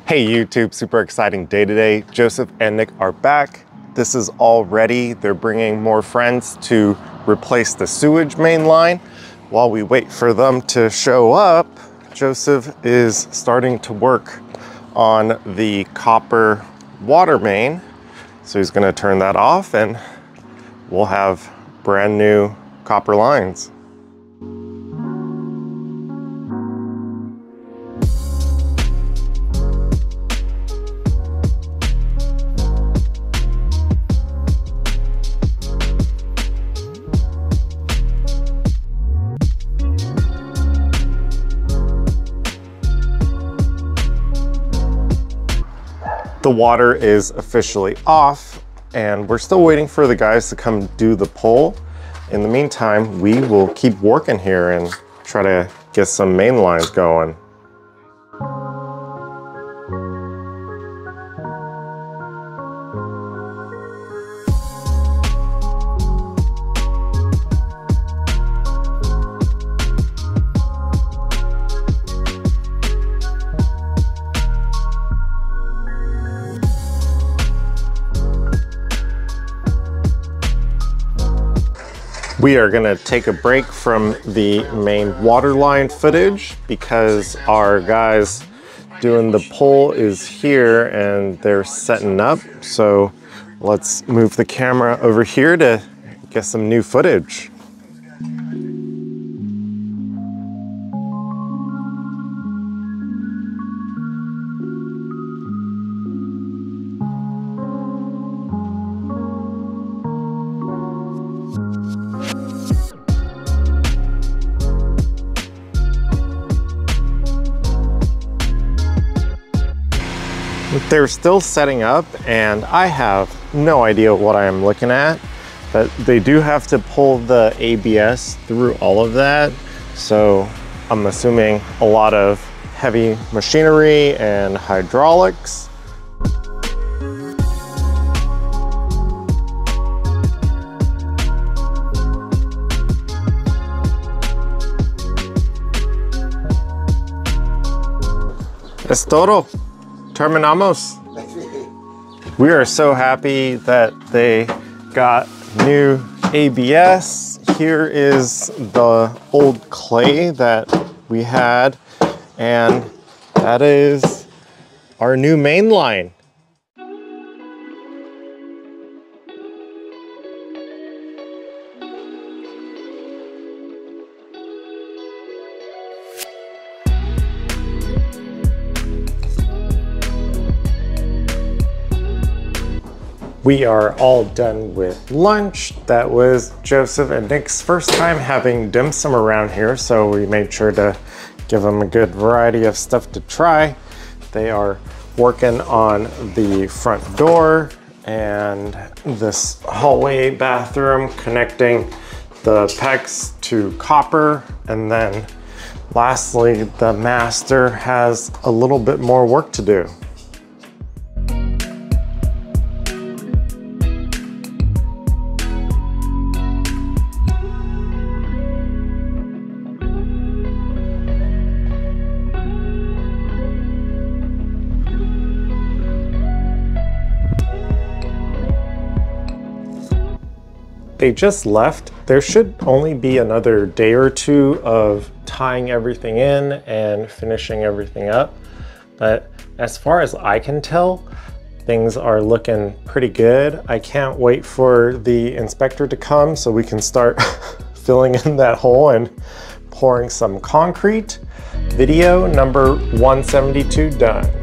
Hey YouTube, super exciting day today. Joseph and Nick are back. This is all ready. They're bringing more friends to replace the sewage main line. While we wait for them to show up, Joseph is starting to work on the copper water main. So he's gonna turn that off and we'll have brand new copper lines. The water is officially off and we're still waiting for the guys to come do the pull. In the meantime, we will keep working here and try to get some main lines going. We are gonna take a break from the main water line footage because our guys doing the pull is here and they're setting up. So let's move the camera over here to get some new footage. They're still setting up and I have no idea what I am looking at, but they do have to pull the ABS through all of that. So I'm assuming a lot of heavy machinery and hydraulics. Es todo. Terminamos. We are so happy that they got new ABS. Here is the old clay that we had, and that is our new main line. We are all done with lunch. That was Joseph and Nick's first time having dim sum around here, so we made sure to give them a good variety of stuff to try. They are working on the front door and this hallway bathroom, connecting the pegs to copper, and then lastly, the master has a little bit more work to do. They just left. There should only be another day or two of tying everything in and finishing everything up. But as far as I can tell, things are looking pretty good. I can't wait for the inspector to come so we can start filling in that hole and pouring some concrete. Video number 172 done.